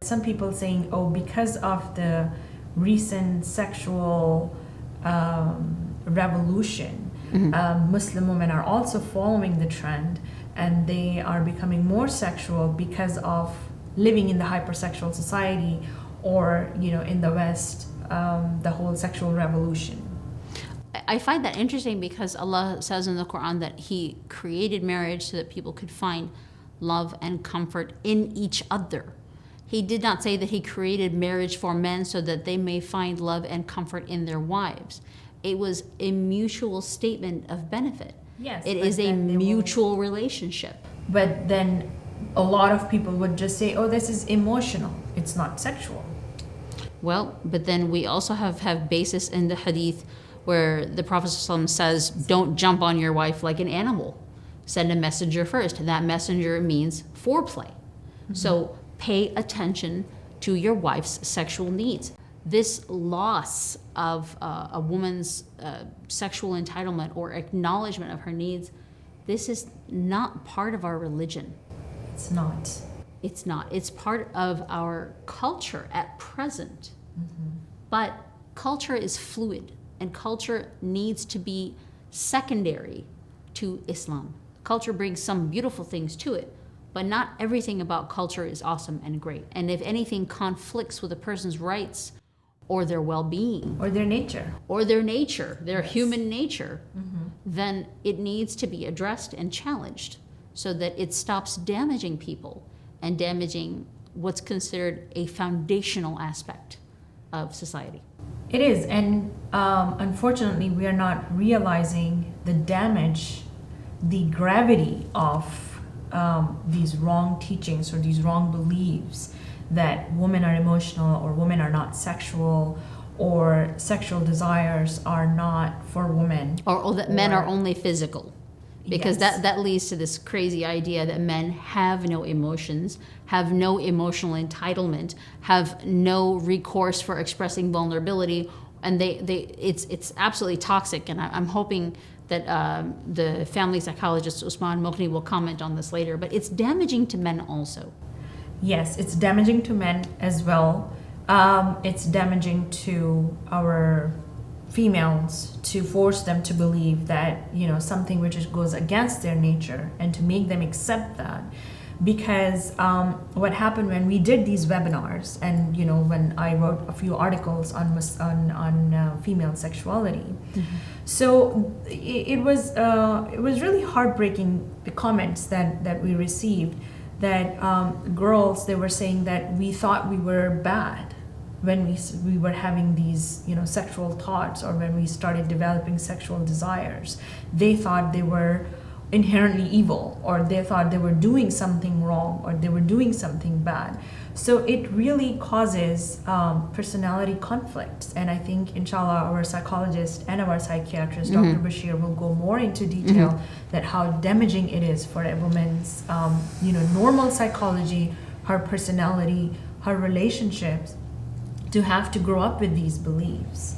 Some people saying, oh, because of the recent sexual revolution, Muslim women are also following the trend, and they are becoming more sexual because of living in the hypersexual society, or in the West, the whole sexual revolution. I find that interesting because Allah says in the Quran that He created marriage so that people could find love and comfort in each other. He did not say that He created marriage for men so that they may find love and comfort in their wives. It was a mutual statement of benefit. Yes, it is a mutual relationship. But then a lot of people would just say, oh, this is emotional, it's not sexual. Well, but then we also have basis in the hadith where the Prophet ﷺ says, don't jump on your wife like an animal. Send a messenger first. That messenger means foreplay. So pay attention to your wife's sexual needs. This loss of a woman's sexual entitlement or acknowledgement of her needs, this is not part of our religion. It's not. It's not. It's part of our culture at present. But culture is fluid, and culture needs to be secondary to Islam. Culture brings some beautiful things to it, but not everything about culture is awesome and great. And if anything conflicts with a person's rights or their well-being, or their nature, their human nature, then it needs to be addressed and challenged so that it stops damaging people and damaging what's considered a foundational aspect of society. It is, and unfortunately we are not realizing the damage, the gravity of these wrong teachings or these wrong beliefs that women are emotional, or women are not sexual, or sexual desires are not for women. Or that men are only physical. Because Yes. that leads to this crazy idea that men have no emotions, have no emotional entitlement, have no recourse for expressing vulnerability, and it's absolutely toxic. And I'm hoping that the family psychologist Usman Moghni will comment on this later. But it's damaging to men also. Yes, it's damaging to men as well. It's damaging to our females to force them to believe that something which goes against their nature, and to make them accept that. Because what happened when we did these webinars, and when I wrote a few articles on female sexuality, so it was really heartbreaking, the comments that we received, that girls, they were saying that we thought we were bad when we were having these sexual thoughts, or when we started developing sexual desires. They thought they were inherently evil, or they thought they were doing something wrong, or they were doing something bad. So it really causes personality conflicts, and I think inshallah our psychologist and our psychiatrist Dr. Bashir will go more into detail that how damaging it is for a woman's normal psychology, her personality, her relationships, to have to grow up with these beliefs.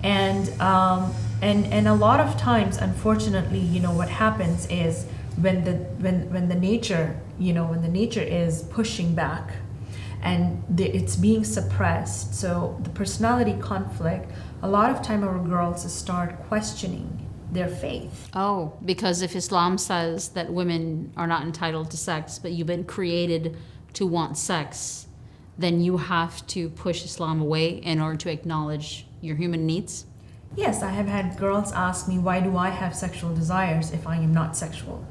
And a lot of times, unfortunately, what happens is when the nature is pushing back, and it's being suppressed, so the personality conflict, a lot of time our girls start questioning their faith. Oh, because if Islam says that women are not entitled to sex, but you've been created to want sex, then you have to push Islam away in order to acknowledge your human needs? Yes, I have had girls ask me, why do I have sexual desires if I am not sexual?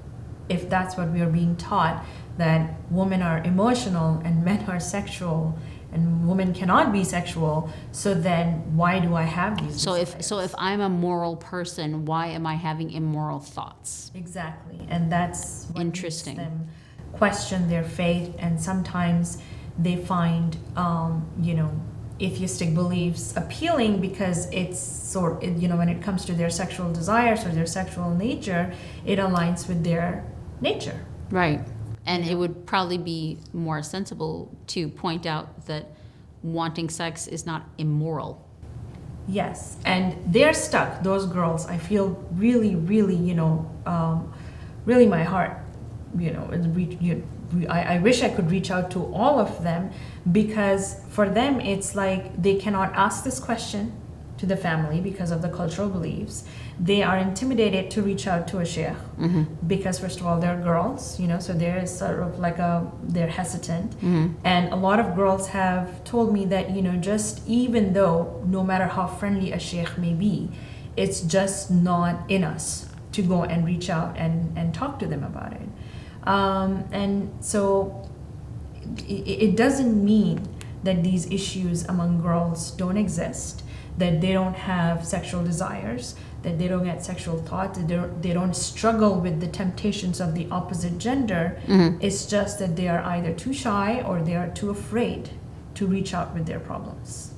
If that's what we are being taught, that women are emotional and men are sexual, and women cannot be sexual, so then why do I have these desires? So if I'm a moral person, why am I having immoral thoughts? Exactly, and that's what Interesting. makes them question their faith, and sometimes they find atheistic beliefs appealing because it's when it comes to their sexual desires or their sexual nature, it aligns with their nature. Right. And it would probably be more sensible to point out that wanting sex is not immoral. Yes, and they're stuck, those girls. I feel really, really, really my heart I wish I could reach out to all of them, because for them it's like they cannot ask this question to the family because of the cultural beliefs. They are intimidated to reach out to a sheikh because first of all they're girls, so there is sort of like they're hesitant. And a lot of girls have told me that just even though no matter how friendly a sheikh may be, it's just not in us to go and reach out and talk to them about it. And so it doesn't mean that these issues among girls don't exist, that they don't have sexual desires, that they don't get sexual thoughts, that they don't struggle with the temptations of the opposite gender. It's just that they are either too shy or they are too afraid to reach out with their problems.